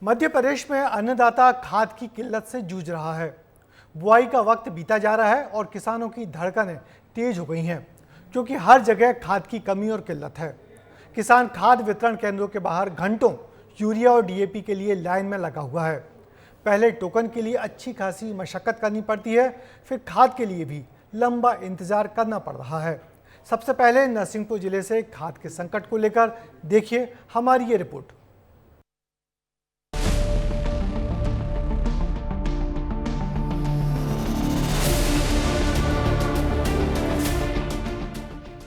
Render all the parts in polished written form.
मध्य प्रदेश में अन्नदाता खाद की किल्लत से जूझ रहा है। बुआई का वक्त बीता जा रहा है और किसानों की धड़कनें तेज हो गई हैं, क्योंकि हर जगह खाद की कमी और किल्लत है। किसान खाद वितरण केंद्रों के बाहर घंटों यूरिया और डीएपी के लिए लाइन में लगा हुआ है। पहले टोकन के लिए अच्छी खासी मशक्कत करनी पड़ती है, फिर खाद के लिए भी लंबा इंतजार करना पड़ रहा है। सबसे पहले नरसिंहपुर जिले से खाद के संकट को लेकर देखिए हमारी ये रिपोर्ट।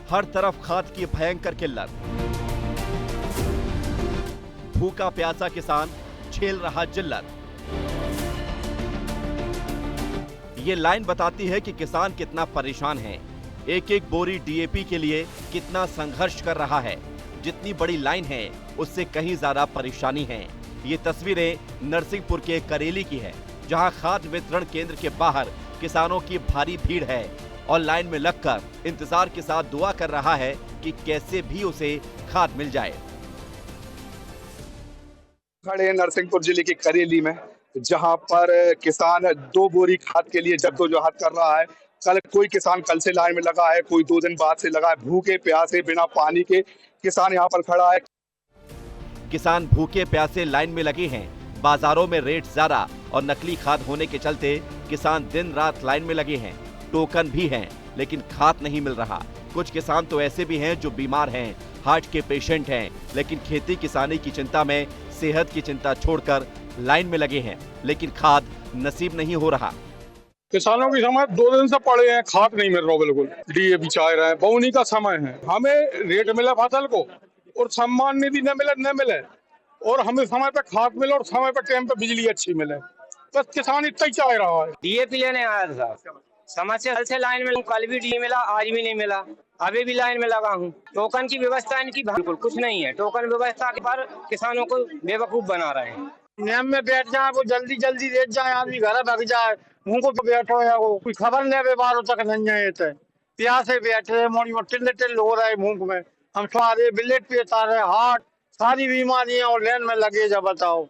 हर तरफ खाद की भयंकर किल्लत, भूखा प्यासा किसान झेल रहा जिल्लत। ये लाइन बताती है कि किसान कितना परेशान है, एक एक बोरी डीएपी के लिए कितना संघर्ष कर रहा है। जितनी बड़ी लाइन है उससे कहीं ज्यादा परेशानी है। ये तस्वीरें नरसिंहपुर के करेली की है, जहां खाद वितरण केंद्र के बाहर किसानों की भारी भीड़ है और लाइन में लगकर इंतजार के साथ दुआ कर रहा है कि कैसे भी उसे खाद मिल जाए। खड़े हैं नरसिंहपुर जिले की करेली में, जहां पर किसान 2 बोरी खाद के लिए जद्दोजहद कर रहा है। कोई किसान कल से लाइन में लगा है, कोई 2 दिन बाद से लगा है। भूखे प्यासे बिना पानी के किसान यहाँ पर खड़ा है। किसान भूखे प्यासे लाइन में लगे हैं। बाजारों में रेट ज्यादा और नकली खाद होने के चलते किसान दिन रात लाइन में लगे हैं। टोकन भी हैं, लेकिन खाद नहीं मिल रहा। कुछ किसान तो ऐसे भी हैं जो बीमार हैं, हार्ट के पेशेंट हैं, लेकिन खेती किसानी की चिंता में सेहत की चिंता छोड़कर लाइन में लगे हैं, लेकिन खाद नसीब नहीं हो रहा। किसानों की समय 2 दिन से पड़े हैं, खाद नहीं मिल रहा। बिल्कुल डीएपी चाह रहे हैं, बोनी का समय है। हमें रेट मिले फसल को और सम्मान निधि न मिले और हमें समय पे खाद मिले और समय पे टाइम पे बिजली अच्छी मिले, बस किसान इतना ही चाह रहा है। डीएपी लेने आया था, समस्या कल से लाइन में, कल भी डी मिला, आज भी नहीं मिला, अभी भी लाइन में लगा हूँ। टोकन की व्यवस्था इनकी बिल्कुल कुछ नहीं है। टोकन व्यवस्था पर किसानों को बेवकूफ बना रहे हैं। नियम में बैठ जाए, वो जल्दी जल्दी रेट जाए, आदमी घर भाग जाए। उनको तो बैठो है, वो कोई खबर नहीं बारों तक नहीं है। प्यासे बैठे मोड़ी में टिल हो रहा है भूख में। हम सारे बिलेट पे रहे, हार्ट सारी बीमारियां और लाइन में लगे। जब बताओ,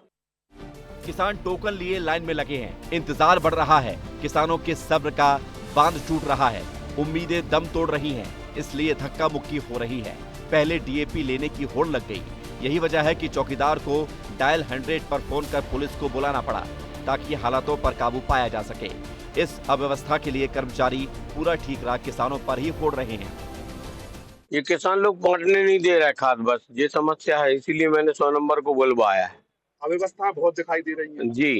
किसान टोकन लिए लाइन में लगे हैं, इंतजार बढ़ रहा है। किसानों के सब्र का बांध टूट रहा है, उम्मीदें दम तोड़ रही हैं, इसलिए धक्का मुक्की हो रही है। पहले डीएपी लेने की होड़ लग गई। यही वजह है कि चौकीदार को डायल 100 पर फोन कर पुलिस को बुलाना पड़ा, ताकि हालातों पर काबू पाया जा सके। इस अव्यवस्था के लिए कर्मचारी पूरा ठीकरा किसानों पर ही फोड़ रहे हैं। ये किसान लोग बांटने नहीं दे रहा है खाद, बस ये समस्या है। इसीलिए मैंने 100 नंबर को बुलवाया है। अव्यवस्था बहुत दिखाई दे रही है जी।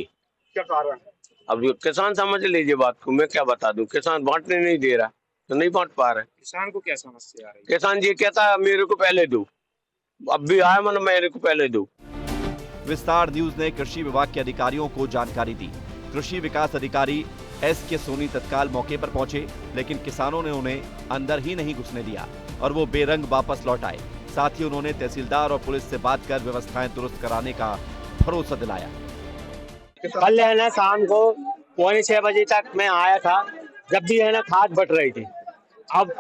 क्या कारण है? अब किसान समझ लीजिए बात को, मैं क्या बता दूं। किसान बांटने नहीं दे रहा तो नहीं बांट पा रहे। किसान को क्या समस्या आ रही है? किसान ये कहता है मेरे को पहले दो, अब भी आया मन मेरे को पहले दो। विस्तार न्यूज ने कृषि विभाग के अधिकारियों को जानकारी दी। कृषि विकास अधिकारी एस.के. सोनी तत्काल मौके पर पहुंचे, लेकिन किसानों ने उन्हें अंदर ही नहीं घुसने दिया और वो बेरंग वापस लौट आए। साथ ही उन्होंने तहसीलदार और पुलिस से बात कर व्यवस्थाएं दुरुस्त कराने का भरोसा दिलाया। कल है ना शाम को 5:45 बजे तक मैं आया था, जब भी है ना खाद बट रही थी। अब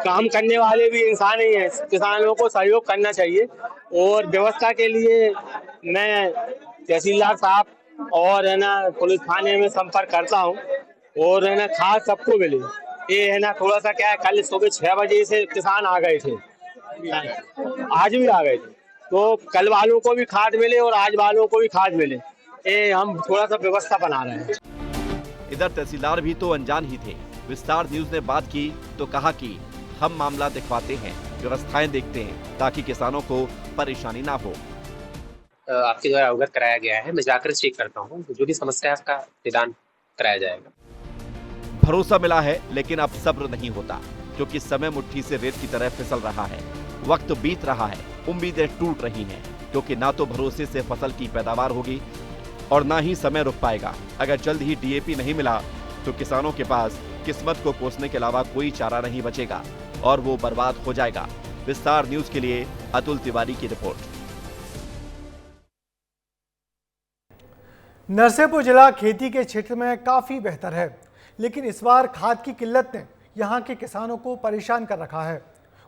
काम करने वाले भी इंसान ही हैं, किसानों को सहयोग करना चाहिए। और व्यवस्था के लिए मैं तहसीलदार साहब और है ना पुलिस थाने में संपर्क करता हूँ और है ना खाद सबको मिले। ये है ना थोड़ा सा क्या है, कल सुबह 6 बजे से किसान आ गए थे, आज भी आ गए थे, तो कल वालों को भी खाद मिले और आज वालों को भी खाद मिले। ये हम थोड़ा सा व्यवस्था बना रहे हैं। इधर तहसीलदार भी तो अनजान ही थे। विस्तार न्यूज ने बात की तो कहा कि हम मामला दिखवाते हैं, व्यवस्थाएं देखते हैं, ताकि किसानों को परेशानी ना हो। आपके द्वारा अवगत कराया गया है, मैं जाकर चेक करता हूँ, जो भी समस्या है उसका निदान कराया जाएगा। भरोसा मिला है, लेकिन अब सब्र नहीं होता, क्योंकि समय मुट्ठी से रेत की तरह फिसल रहा है। वक्त बीत रहा है, उम्मीदें टूट रही हैं, क्योंकि ना तो भरोसे से फसल की पैदावार होगी और ना ही समय रुक पाएगा। अगर जल्द ही डीएपी नहीं मिला तो किसानों के पास किस्मत को कोसने के अलावा कोई चारा नहीं बचेगा और वो बर्बाद हो जाएगा। विस्तार न्यूज के लिए अतुल तिवारी की रिपोर्ट। नरसिंहपुर जिला खेती के क्षेत्र में काफ़ी बेहतर है, लेकिन इस बार खाद की किल्लत ने यहाँ के किसानों को परेशान कर रखा है।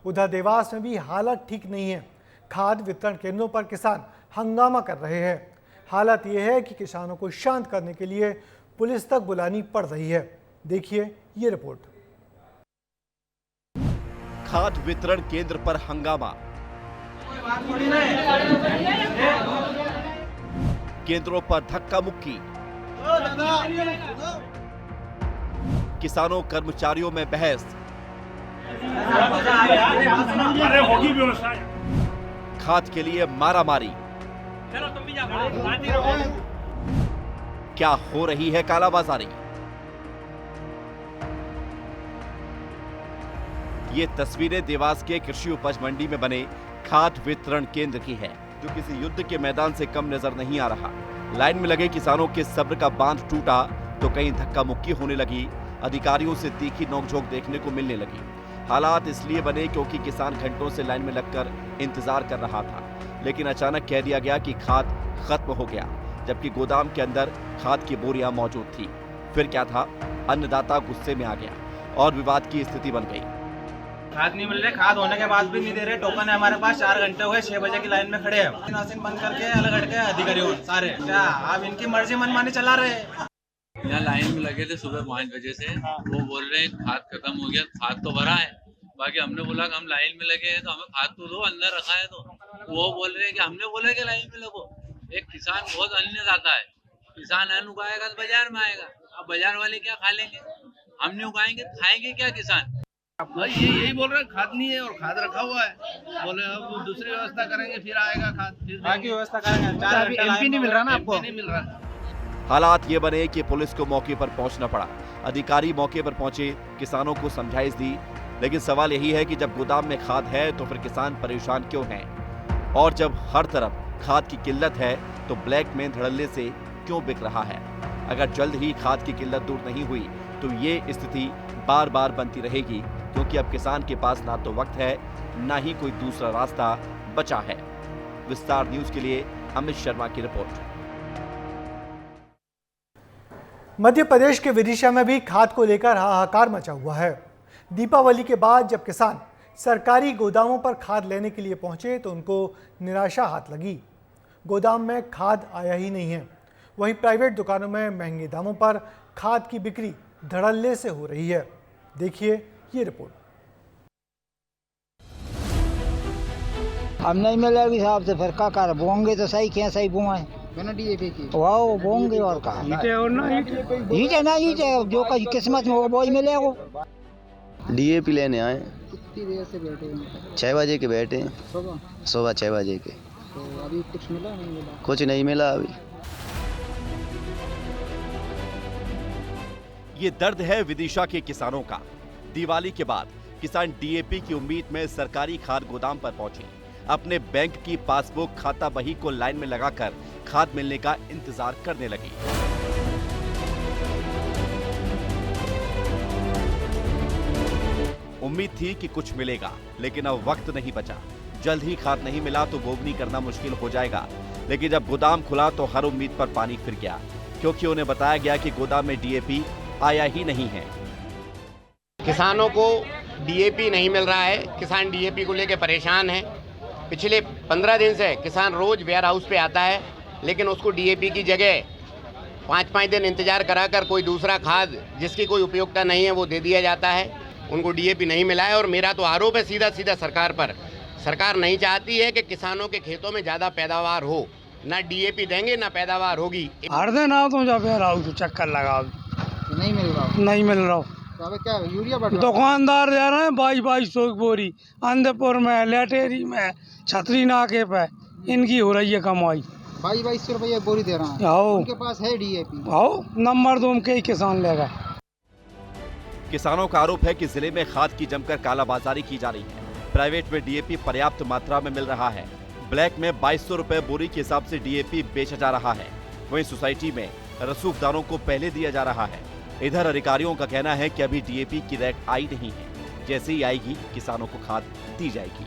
उधर देवास में भी हालत ठीक नहीं है। खाद वितरण केंद्रों पर किसान हंगामा कर रहे हैं। हालत यह है कि किसानों को शांत करने के लिए पुलिस तक बुलानी पड़ रही है। देखिए ये रिपोर्ट। खाद वितरण केंद्र पर हंगामा, केंद्रों पर धक्का मुक्की, किसानों कर्मचारियों में बहस, खाद के लिए मारामारी। क्या हो रही है कालाबाजारी? ये तस्वीरें देवास के कृषि उपज मंडी में बने खाद वितरण केंद्र की है, जो किसी युद्ध के मैदान से कम नजर नहीं आ रहा। लाइन में लगे किसानों के सब्र का बांध टूटा तो कहीं धक्का मुक्की होने लगी, अधिकारियों से तीखी नोकझोंक देखने को मिलने लगी। हालात इसलिए बने क्योंकि किसान घंटों से लाइन में लगकर इंतजार कर रहा था, लेकिन अचानक कह दिया गया कि खाद खत्म हो गया, जबकि गोदाम के अंदर खाद की बोरियां मौजूद थी। फिर क्या था, अन्नदाता गुस्से में आ गया और विवाद की स्थिति बन गई। खाद नहीं मिल रहे, खाद होने के बाद भी नहीं दे रहे। टोकन है हमारे पास, 4 घंटे हुए, 6 बजे की लाइन में खड़े हैं। नासिन बंद करके अलग हट के अधिकारी सारे क्या आप इनकी मर्जी मनमानी चला रहे हैं। यहाँ लाइन में लगे थे सुबह 5 बजे से, वो बोल रहे हैं खाद खत्म हो गया। खाद तो भरा है, बाकी हमने बोला कि हम लाइन में लगे हैं तो हमें खाद तो दो, अंदर रखा है। तो वो बोल रहे हैं कि हमने बोला कि लाइन में लगो। एक किसान बहुत अन्नदाता है, किसान अन्न उगाएगा तो बाजार में आएगा। अब बाजार वाले क्या खा लेंगे, हम नहीं उगाएंगे खाएंगे क्या किसान? यही बोल रहे हैं खाद नहीं है और खाद रखा हुआ है। बोले अब दूसरी व्यवस्था करेंगे, फिर आएगा खाद, फिर बाकी व्यवस्था करेंगे। एमपी नहीं मिल रहा ना आपको, नहीं मिल रहा। हालात ये बने कि पुलिस को मौके पर पहुंचना पड़ा। अधिकारी मौके पर पहुंचे, किसानों को समझाइश दी, लेकिन सवाल यही है कि जब गोदाम में खाद है तो फिर किसान परेशान क्यों हैं? और जब हर तरफ खाद की किल्लत है तो ब्लैक में धड़ल्ले से क्यों बिक रहा है? अगर जल्द ही खाद की किल्लत दूर नहीं हुई तो ये स्थिति बार बार बनती रहेगी, क्योंकि अब किसान के पास ना तो वक्त है, ना ही कोई दूसरा रास्ता बचा है। विस्तार न्यूज के लिए अमित शर्मा की रिपोर्ट। मध्य प्रदेश के विदिशा में भी खाद को लेकर हाहाकार मचा हुआ है। दीपावली के बाद जब किसान सरकारी गोदामों पर खाद लेने के लिए पहुंचे तो उनको निराशा हाथ लगी। गोदाम में खाद आया ही नहीं है। वहीं प्राइवेट दुकानों में महंगे दामों पर खाद की बिक्री धड़ल्ले से हो रही है। देखिए ये रिपोर्ट। अब नहीं मिलेगी साहब से फिर क्या कर, बोंगे तो सही क्या सही बोए बिना डीएपी की, वाह बोंगे और कहा ईटे ना ईटे जो का किस्मत में वो ही मिलेगा। डीएपी लेने आए। कितनी देर से बैठे हैं? 6 बजे के बैठे हैं, सुबह 6 बजे के। तो अभी कुछ मिला नहीं मिला? कुछ नहीं मिला अभी। ये दर्द है विदिशा के किसानों का। दिवाली के बाद किसान डीएपी की उम्मीद में सरकारी खाद गोदाम पर पहुंचे। अपने बैंक की पासबुक खाता बही को लाइन में लगाकर खाद मिलने का इंतजार करने लगे। उम्मीद थी कि कुछ मिलेगा, लेकिन अब वक्त नहीं बचा। जल्द ही खाद नहीं मिला तो बोगनी करना मुश्किल हो जाएगा। लेकिन जब गोदाम खुला तो हर उम्मीद पर पानी फिर गया, क्योंकि उन्हें बताया गया कि गोदाम में डीएपी आया ही नहीं है। किसानों को डीएपी नहीं मिल रहा है। किसान डीएपी को लेकर परेशान है। पिछले 15 दिन से किसान रोज वेयर हाउस पे आता है, लेकिन उसको डीएपी की जगह 5-5 दिन इंतजार कराकर कोई दूसरा खाद जिसकी कोई उपयोगिता नहीं है वो दे दिया जाता है। उनको डीएपी नहीं मिला है और मेरा तो आरोप है सीधा सीधा सरकार पर। सरकार नहीं चाहती है कि किसानों के खेतों में ज़्यादा पैदावार हो। ना डीएपी देंगे ना पैदावार होगी। हर दिन आओ तुम जब वेयर हाउस चक्कर लगाओ, नहीं मिल रहा, नहीं मिल रहा। तो क्या यूरिया दुकानदार दे रहे हैं 2200 की बोरी, आनंदपुर में, लेटेरी में, छतरी नाके पे इनकी हो रही है कमाई। 2200 रुपये बोरी दे रहा है। आओ उनके पास है डीएपी, आओ नंबर 2 के ही किसान लेगा। किसानों का आरोप है कि जिले में खाद की जमकर कालाबाजारी की जा रही है। प्राइवेट में डीएपी पर्याप्त मात्रा में मिल रहा है। ब्लैक में 2200 रुपए बोरी के हिसाब से डीएपी बेचा जा रहा है। वहीं सोसाइटी में रसूखदारों को पहले दिया जा रहा है। इधर अधिकारियों का कहना है कि अभी डीएपी की रैक आई नहीं है, जैसे ही आएगी किसानों को खाद दी जाएगी।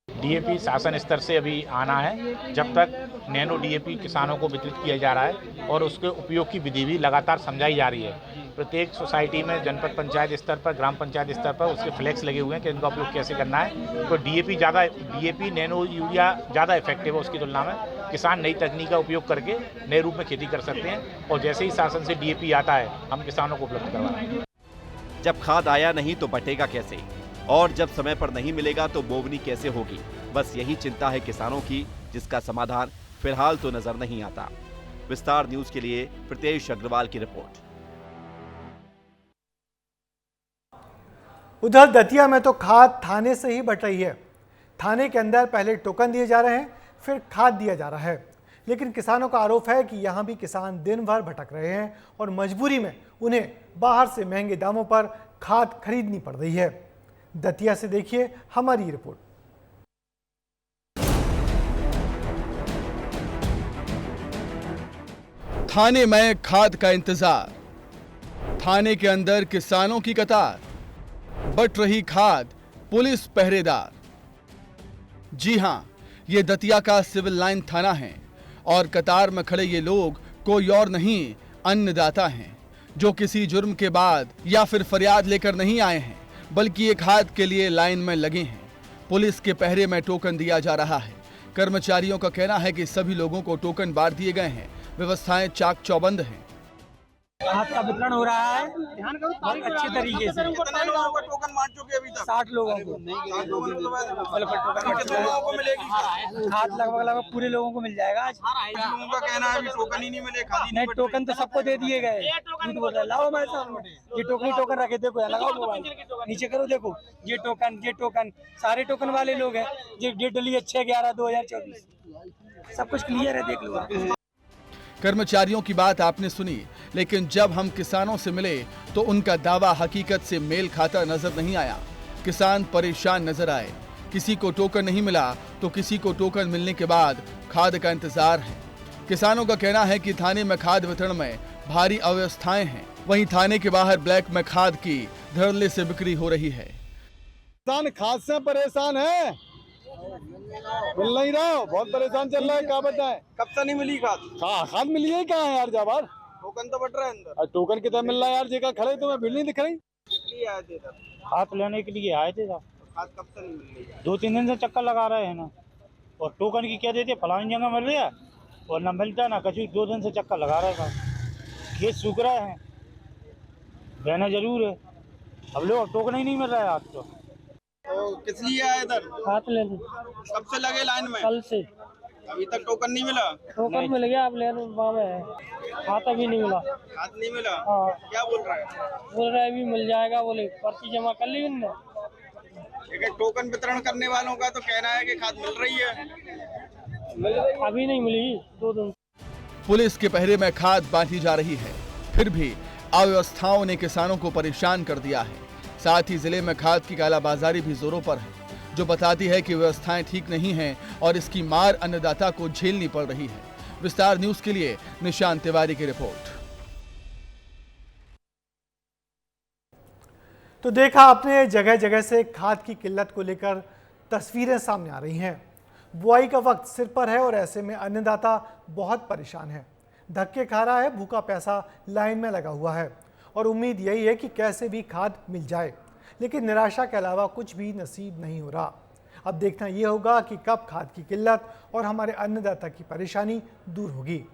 डीएपी शासन स्तर से अभी आना है। जब तक नैनो डीएपी किसानों को वितरित किया जा रहा है और उसके उपयोग की विधि भी लगातार समझाई जा रही है। प्रत्येक सोसाइटी में जनपद पंचायत स्तर पर, ग्राम पंचायत स्तर पर उसके फ्लैक्स लगे हुए हैं कि इनका उपयोग कैसे करना है। तो डीएपी नैनो यूरिया ज़्यादा इफेक्टिव है उसकी तुलना में। किसान नई तकनीक का उपयोग करके नए रूप में खेती कर सकते हैं और जैसे ही शासन से डीएपी आता है हम किसानों को उपलब्ध करवाएंगे। जब खाद आया नहीं तो बटेगा कैसे, और जब समय पर नहीं मिलेगा तो बोवनी कैसे होगी, बस यही चिंता है किसानों की, जिसका समाधान फिलहाल तो नजर नहीं आता। विस्तार न्यूज के लिए प्रीतेश अग्रवाल की रिपोर्ट। उधर दतिया में तो खाद थाने से ही बट रही है। थाने के अंदर पहले टोकन दिए जा रहे हैं, फिर खाद दिया जा रहा है, लेकिन किसानों का आरोप है कि यहां भी किसान दिन भर भटक रहे हैं और मजबूरी में उन्हें बाहर से महंगे दामों पर खाद खरीदनी पड़ रही है। दतिया से देखिए हमारी रिपोर्ट। थाने में खाद का इंतजार, थाने के अंदर किसानों की कतार, बट रही खाद, पुलिस पहरेदार। जी हां, ये दतिया का सिविल लाइन थाना है और कतार में खड़े ये लोग कोई और नहीं, अन्नदाता हैं, जो किसी जुर्म के बाद या फिर फरियाद लेकर नहीं आए हैं, बल्कि एक खाद के लिए लाइन में लगे हैं। पुलिस के पहरे में टोकन दिया जा रहा है। कर्मचारियों का कहना है कि सभी लोगों को टोकन बांट दिए गए हैं, व्यवस्थाएं चाक चौबंद हैं। खाद का वितरण हो रहा है बहुत अच्छे तरीके से। कितने लोगों को टोकन बांट चुके अभी तक? 60 लोगों को। कितने लोगों को मिलेगी खाद? लगभग पूरे लोगों को मिल जाएगा आज। लोगों का कहना है अभी टोकन ही नहीं मिले, खादी नहीं, टोकन तो सबको दे दिए गए। झूठ बोल रहा है, लाओ हमारे सामने ये टोकन रखे, देखो लगाओ मोबाइल नीचे करो, देखो ये टोकन सारे टोकन वाले लोग हैं। ये डेट डली है 6/11/2024, सब कुछ क्लियर है, देख लो। कर्मचारियों की बात आपने सुनी, लेकिन जब हम किसानों से मिले तो उनका दावा हकीकत से मेल खाता नजर नहीं आया। किसान परेशान नजर आए। किसी को टोकन नहीं मिला तो किसी को टोकन मिलने के बाद खाद का इंतजार है। किसानों का कहना है कि थाने में खाद वितरण में भारी अव्यवस्थाएं हैं, वहीं थाने के बाहर ब्लैक में खाद की धड़ल्ले से बिक्री हो रही है। किसान खाद से परेशान है, मिल नहीं रहा, बहुत परेशान चल रहा है। क्या बताएं, कब से नहीं मिली खाद? खाद मिली है कहाँ यार? जाबार टोकन तो बट रहा है अंदर। टोकन कितना मिल रहा है यार? जगह खड़े तुम्हें भीड़ नहीं दिख रही? आए थे खाद लेने के लिए आए थे साहब। खाद कब से नहीं मिल रही? 2-3 दिन से चक्कर लगा रहे हैं ना, और टोकन की क्या देते, फलानी जगह मिल रही है और न मिलता ना कछु। 2 दिन से चक्कर लगा रहे हैं, खेत सूख रहे हैं, बहना जरूर है, अब लोग टोकन ही नहीं मिल रहा है आज तो किस लिए आए इधर? खाद लेने। कब से लगे लाइन में? कल से। अभी तक टोकन नहीं मिला? टोकन मिल गया, अब लेने है, खाद अभी नहीं मिला। खाद नहीं मिला? हाँ। क्या बोल रहा है? बोल रहा है अभी मिल जाएगा, बोले पर्ची जमा कर ली उनने। लेकिन टोकन वितरण करने वालों का तो कहना है कि खाद मिल रही है। अभी नहीं मिली, 2 दिन। पुलिस के पहरे में खाद बांटी जा रही है, फिर भी अव्यवस्थाओं ने किसानों को परेशान कर दिया है। साथ ही जिले में खाद की कालाबाजारी भी जोरों पर है, जो बताती है कि व्यवस्थाएं ठीक नहीं हैं और इसकी मार अन्नदाता को झेलनी पड़ रही है। विस्तार न्यूज के लिए निशांत तिवारी की रिपोर्ट। तो देखा आपने, जगह जगह से खाद की किल्लत को लेकर तस्वीरें सामने आ रही हैं। बुआई का वक्त सिर पर है और ऐसे में अन्नदाता बहुत परेशान है, धक्के खा रहा है, भूखा पैसा लाइन में लगा हुआ है और उम्मीद यही है कि कैसे भी खाद मिल जाए, लेकिन निराशा के अलावा कुछ भी नसीब नहीं हो रहा। अब देखना ये होगा कि कब खाद की किल्लत और हमारे अन्नदाता की परेशानी दूर होगी।